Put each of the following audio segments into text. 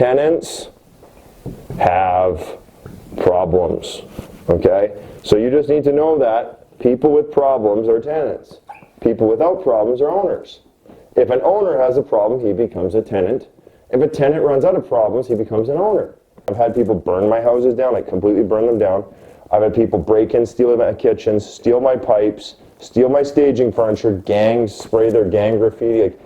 tenants have problems, okay? So you just need to know that people with problems are tenants. People without problems are owners. If an owner has a problem, he becomes a tenant. If a tenant runs out of problems, he becomes an owner. I've had people burn my houses down, like completely burn them down. I've had people break in, steal my kitchens, steal my pipes, steal my staging furniture, gangs spray their gang graffiti. Like,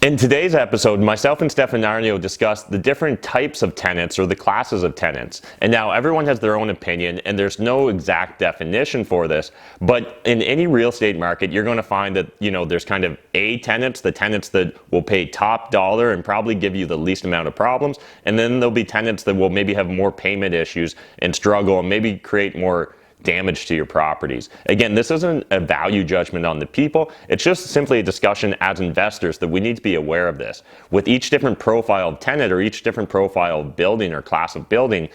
in today's episode, myself and Stefan Aarnio discussed the different types of tenants or the classes of tenants. And now everyone has their own opinion and there's no exact definition for this, but in any real estate market, you're going to find that, you know, there's kind of A tenants, the tenants that will pay top dollar and probably give you the least amount of problems. And then there'll be tenants that will maybe have more payment issues and struggle and maybe create more damage to your properties. Again, this isn't a value judgment on the people. It's just simply a discussion as investors that we need to be aware of this. With each different profile of tenant or each different profile of building or class of building,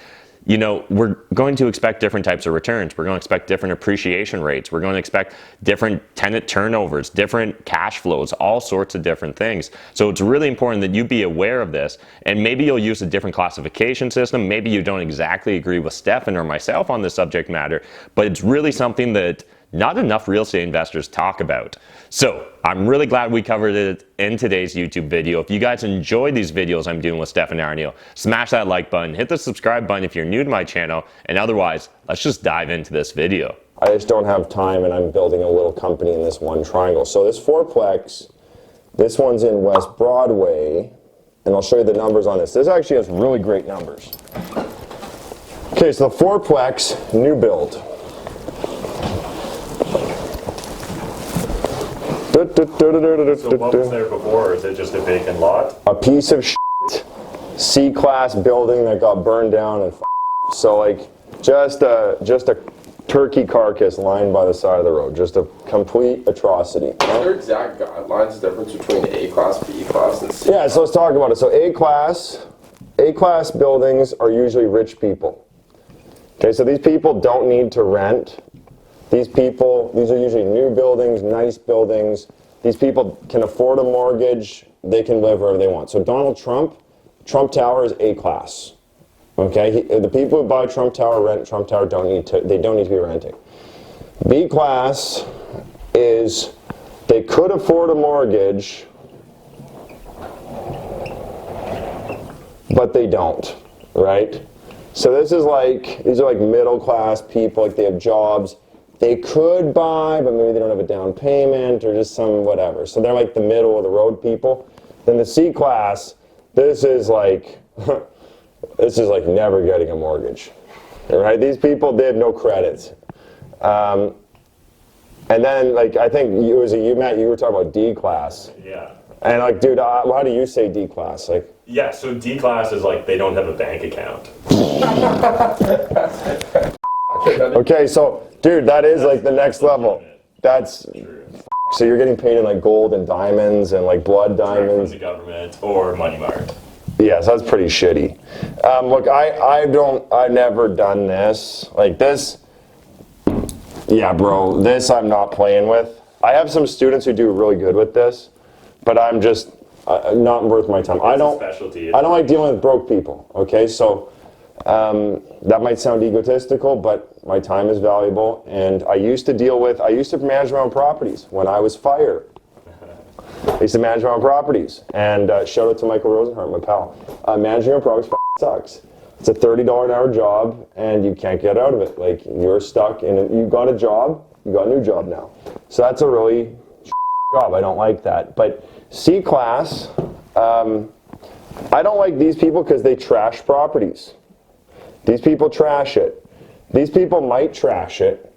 you know, we're going to expect different types of returns. We're going to expect different appreciation rates. We're going to expect different tenant turnovers, different cash flows, all sorts of different things. So it's really important that you be aware of this, and maybe you'll use a different classification system. Maybe you don't exactly agree with Stefan or myself on this subject matter, but it's really something that not enough real estate investors talk about. So I'm really glad we covered it in today's YouTube video. If you guys enjoyed these videos I'm doing with Stefan Aarnio, smash that like button, hit the subscribe button if you're new to my channel, and otherwise, let's just dive into this video. I just don't have time and I'm building a little company in this one triangle. So this fourplex, this one's in West Broadway, and I'll show you the numbers on this. This actually has really great numbers. Okay, so the fourplex, new build. So what was there before? Is it just a vacant lot? A piece of shit C-class building that got burned down and so like just a turkey carcass lying by the side of the road. Just a complete atrocity. Are there exact guidelines, the difference between A-class, B-class, and C-class? Yeah, so let's talk about it. So A-class buildings are usually rich people. Okay, so these people don't need to rent. These are usually new buildings, nice buildings. These people can afford a mortgage. They can live wherever they want. So Donald Trump Tower is A-class. Okay, the people who buy Trump Tower, rent Trump Tower, don't need to be renting. B-class is they could afford a mortgage, but they don't, right? So these are like middle class people, like they have jobs. They could buy, but maybe they don't have a down payment or just some whatever. So they're like the middle of the road people. Then the C-class, this is like never getting a mortgage, right? These people, they have no credit. And then like, I think it was you, Matt, you were talking about D-class. Yeah. And like, dude, how do you say D-class? Like, yeah, so D-class is like they don't have a bank account. okay, so dude, that is like the next level. That's so you're getting paid in like gold and diamonds and like blood diamonds. From the government or money market. Yeah, so that's pretty shitty. Look, I've never done this. Like this, yeah, bro, this I'm not playing with. I have some students who do really good with this, but I'm just not worth my time. I don't like dealing with broke people. Okay, so that might sound egotistical, but my time is valuable, and I used to manage my own properties when I was FIRE. I used to manage my own properties, and shout out to Michael Rosenhart, my pal. Managing your properties sucks. It's a $30 an hour job, and you can't get out of it. Like, you're stuck in it. You got a job, you got a new job now. So that's a really job. I don't like that. But C-class, I don't like these people because they trash properties. These people trash it. These people might trash it,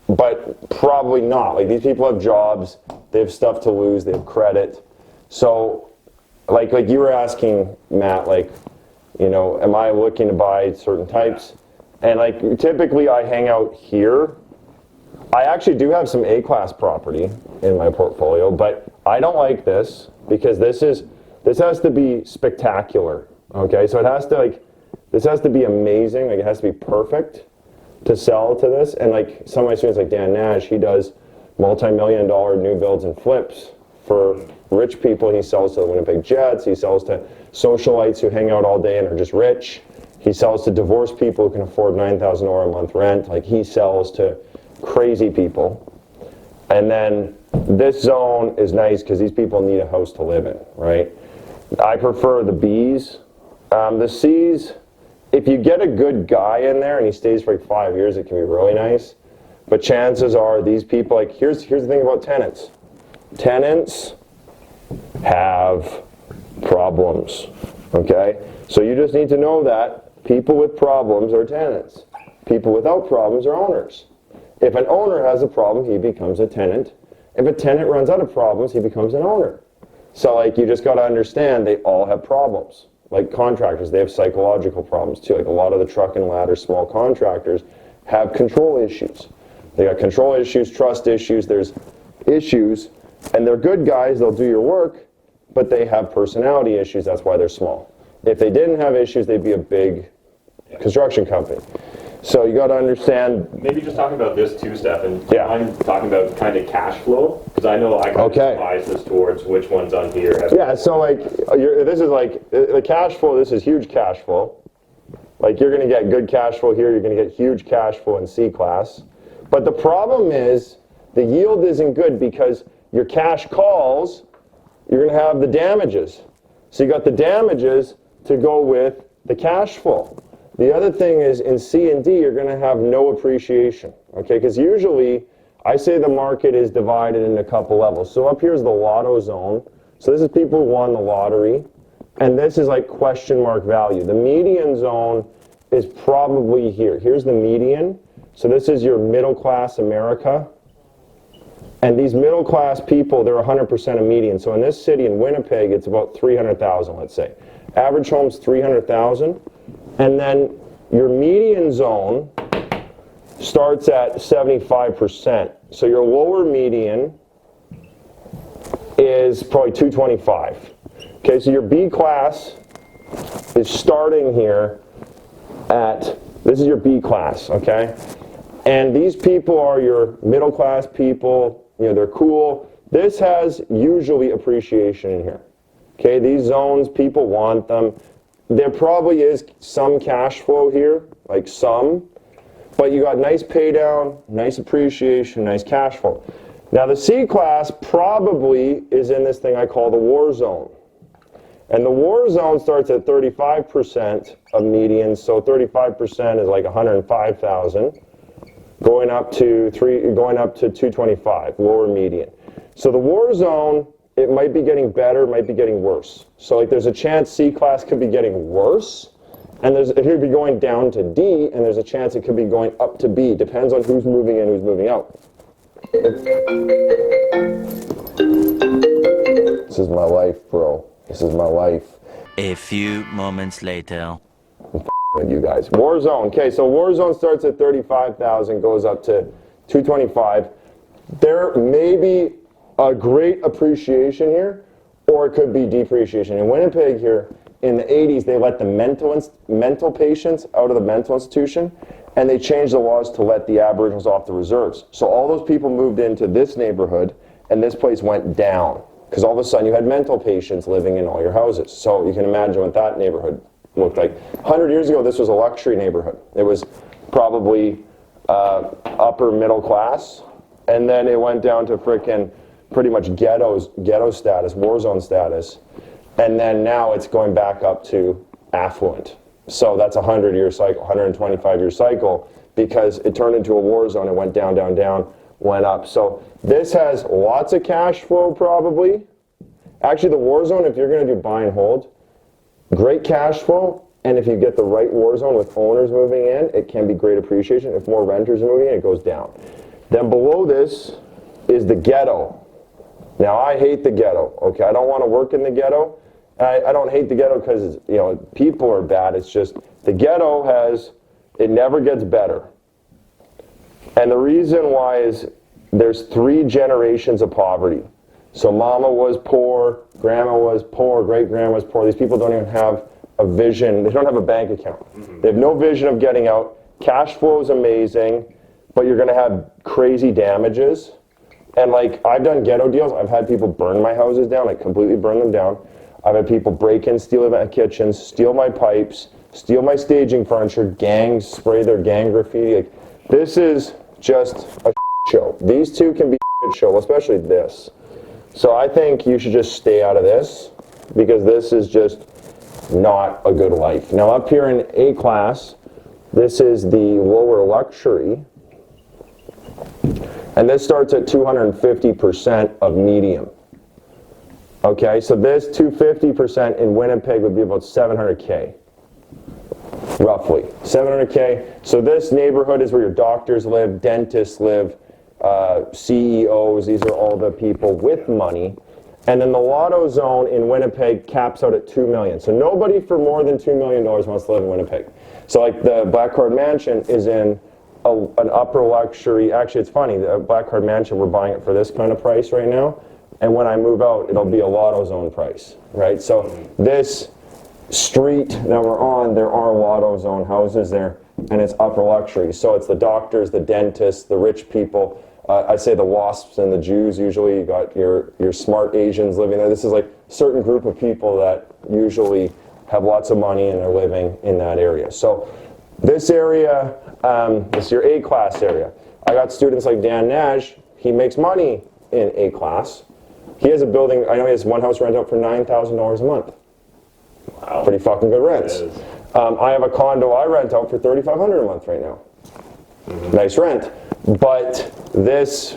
but probably not. Like, these people have jobs, they have stuff to lose, they have credit. So, like you were asking, Matt, like, you know, am I looking to buy certain types? And like, typically I hang out here. I actually do have some A-class property in my portfolio, but I don't like this because this has to be spectacular. Okay, so it has to this has to be amazing. Like, it has to be perfect to sell to this. And like some of my students, like Dan Nash, he does multi-million-dollar new builds and flips For rich people, he sells to the Winnipeg Jets. He sells to socialites who hang out all day and are just rich. He sells to divorced people who can afford $9,000 a month rent. Like, he sells to crazy people. And then this zone is nice because these people need a house to live in, right? I prefer the Bs. The Cs, if you get a good guy in there and he stays for like 5 years, it can be really nice. But chances are these people, like, here's the thing about tenants. Tenants have problems, okay? So you just need to know that people with problems are tenants. People without problems are owners. If an owner has a problem, he becomes a tenant. If a tenant runs out of problems, he becomes an owner. So, like, you just got to understand they all have problems. Like contractors, they have psychological problems too. Like a lot of the truck and ladder small contractors have control issues. They got control issues, trust issues, there's issues, and they're good guys, they'll do your work, but they have personality issues, that's why they're small. If they didn't have issues, they'd be a big construction company. So you got to understand. Maybe just talking about this too, Stefan. Yeah. I'm talking about kind of cash flow, because I know I kind of bias this towards which one's on here. Yeah, so like, this is like, the cash flow, this is huge cash flow. Like, you're going to get good cash flow here, you're going to get huge cash flow in C class. But the problem is, the yield isn't good because your cash calls, you're going to have the damages. So you got the damages to go with the cash flow. The other thing is in C and D, you're going to have no appreciation, okay? Because usually, I say the market is divided into a couple levels. So up here is the lotto zone. So this is people who won the lottery. And this is like question mark value. The median zone is probably here. Here's the median. So this is your middle class America. And these middle class people, they're 100% a median. So in this city, in Winnipeg, it's about 300,000, let's say. Average home's 300,000. And then your median zone starts at 75%. So your lower median is probably 225. Okay, so your B class is starting here at, this is your B class, okay? And these people are your middle class people, you know, they're cool. This has usually appreciation in here. Okay, these zones, people want them. There probably is some cash flow here, like some, but you got nice pay down, nice appreciation, nice cash flow. Now the C class probably is in this thing I call the war zone. And the war zone starts at 35% of median, so 35% is like 105,000, going up to 225, lower median. So the war zone, it might be getting better, might be getting worse. So like there's a chance C class could be getting worse, and it could be going down to D, and there's a chance it could be going up to B. Depends on who's moving in, who's moving out. This is my life, bro. This is my life. A few moments later. With you guys. War zone. Okay, so war zone starts at 35,000, goes up to 225. There may be a great appreciation here, or it could be depreciation. In Winnipeg here, in the 80s, they let the mental patients out of the mental institution, and they changed the laws to let the Aboriginals off the reserves. So all those people moved into this neighborhood, and this place went down. Because all of a sudden you had mental patients living in all your houses. So you can imagine what that neighborhood looked like. 100 years ago, this was a luxury neighborhood. It was probably upper middle class, and then it went down to frickin' pretty much ghetto status, war zone status, and then now it's going back up to affluent. So that's a 100-year cycle, 125-year cycle, because it turned into a war zone. It went down, down, down, went up. So this has lots of cash flow probably. Actually, the war zone, if you're going to do buy and hold, great cash flow, and if you get the right war zone with owners moving in, it can be great appreciation. If more renters are moving in, it goes down. Then below this is the ghetto. Now, I hate the ghetto, okay? I don't want to work in the ghetto. I don't hate the ghetto because, you know, people are bad. It's just the ghetto it never gets better. And the reason why is there's 3 generations of poverty. So mama was poor, grandma was poor, great-grandma was poor. These people don't even have a vision. They don't have a bank account. They have no vision of getting out. Cash flow is amazing, but you're going to have crazy damages. And like, I've done ghetto deals. I've had people burn my houses down, like completely burn them down. I've had people break in, steal my kitchens, steal my pipes, steal my staging furniture, gangs spray their gang graffiti. Like, this is just a show. These two can be a show, especially this. So I think you should just stay out of this, because this is just not a good life. Now up here in A class, this is the lower luxury, and this starts at 250% of medium. Okay, so this 250% in Winnipeg would be about 700K, roughly 700K. So this neighborhood is where your doctors live, dentists live, CEOs, these are all the people with money. And then the lotto zone in Winnipeg caps out at 2 million. So nobody for more than $2 million wants to live in Winnipeg. So like the Black Card Mansion is in an upper luxury. Actually, it's funny, the Black Card Mansion, we're buying it for this kind of price right now. And when I move out, it'll be a lotto zone price, right? So this street that we're on, there are lotto zone houses there, and it's upper luxury. So it's the doctors, the dentists, the rich people. I say the WASPs and the Jews usually. You got your smart Asians living there. This is like a certain group of people that usually have lots of money and are living in that area. So this area, this is your A class area. I got students like Dan Nash. He makes money in A class. He has a building, I know he has one house rent out for $9,000 a month. Wow. Pretty fucking good rents. I have a condo I rent out for $3,500 a month right now. Nice rent. But this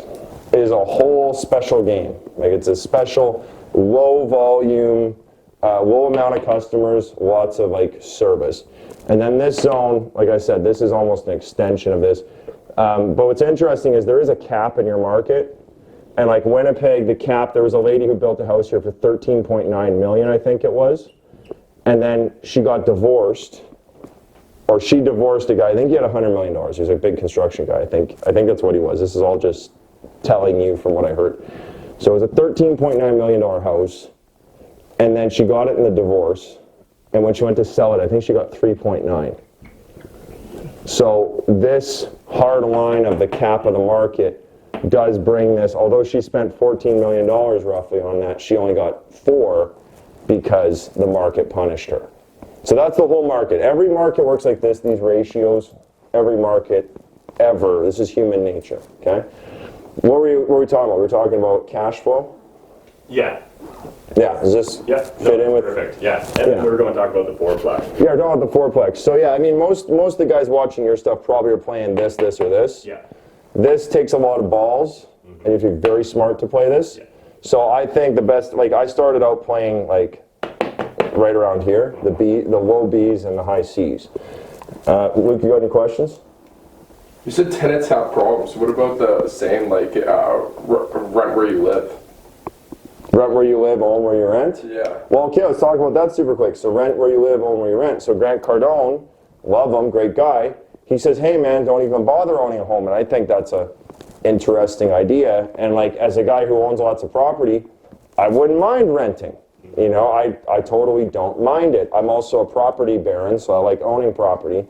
is a whole special game. Like, it's a special low volume, low amount of customers, lots of like service. And then this zone, like I said, this is almost an extension of this. But what's interesting is there is a cap in your market. And like Winnipeg, the cap, there was a lady who built a house here for 13.9 million, I think it was. And then she got divorced, or she divorced a guy. I think he had $100 million. He was a big construction guy. I think that's what he was. This is all just telling you from what I heard. So it was a $13.9 million house, and then she got it in the divorce. And when she went to sell it, I think she got 3.9. So this hard line of the cap of the market does bring this, although she spent $14 million roughly on that, she only got 4 because the market punished her. So that's the whole market. Every market works like this, these ratios, every market ever. This is human nature, okay? What were we talking about? We were talking about cash flow? Yeah. Yeah, does this fit in with? Perfect, yeah. And we're going to talk about the fourplex. Yeah, we're talking about the fourplex. So yeah, I mean, most of the guys watching your stuff probably are playing this, or this. Yeah. This takes a lot of balls, and you have to be very smart to play this. Yeah. So I think the best, like I started out playing like right around here, the low Bs and the high Cs. Luke, you got any questions? You said tenants have problems. What about the same, like, rent where you live? Rent where you live, own where you rent? Yeah. Well, okay, let's talk about that super quick. So rent where you live, own where you rent. So Grant Cardone, love him, great guy. He says, hey man, don't even bother owning a home. And I think that's a interesting idea. And like, as a guy who owns lots of property, I wouldn't mind renting. You know, I totally don't mind it. I'm also a property baron, so I like owning property.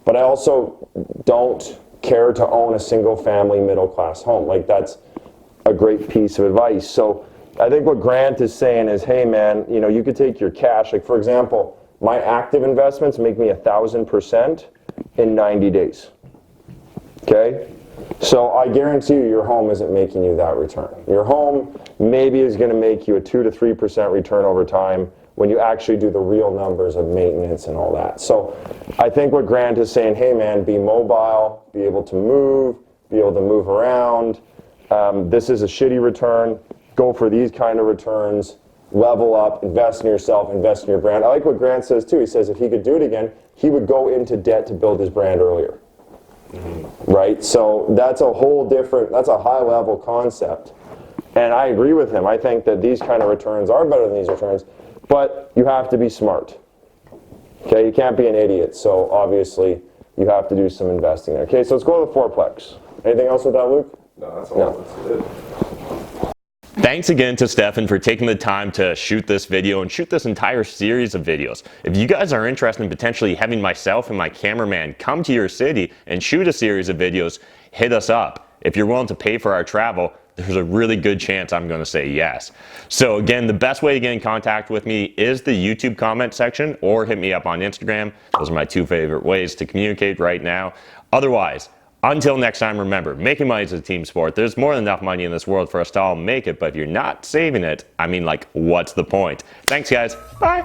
But I also don't care to own a single family middle class home. Like, that's a great piece of advice. So I think what Grant is saying is, hey man, you know, you could take your cash. Like, for example, my active investments make me 1,000% in 90 days. Okay? So I guarantee you your home isn't making you that return. Your home maybe is going to make you a 2 to 3% return over time when you actually do the real numbers of maintenance and all that. So I think what Grant is saying, hey man, be mobile, be able to move around. This is a shitty return. Go for these kind of returns. Level up, invest in yourself, invest in your brand. I like what Grant says too. He says if he could do it again, he would go into debt to build his brand earlier. Right? So that's a whole different, that's a high level concept. And I agree with him. I think that these kind of returns are better than these returns, but you have to be smart. Okay, you can't be an idiot. So obviously you have to do some investing there. Okay, so let's go to the fourplex. Anything else with that, Luke? No, that's all. That's it. Thanks again to Stefan for taking the time to shoot this video and shoot this entire series of videos. If you guys are interested in potentially having myself and my cameraman come to your city and shoot a series of videos, hit us up. If you're willing to pay for our travel, there's a really good chance I'm going to say yes. So again, the best way to get in contact with me is the YouTube comment section, or hit me up on Instagram. Those are my two favorite ways to communicate right now. Otherwise, until next time, remember, making money is a team sport. There's more than enough money in this world for us to all make it, but if you're not saving it, I mean, like, what's the point? Thanks, guys. Bye.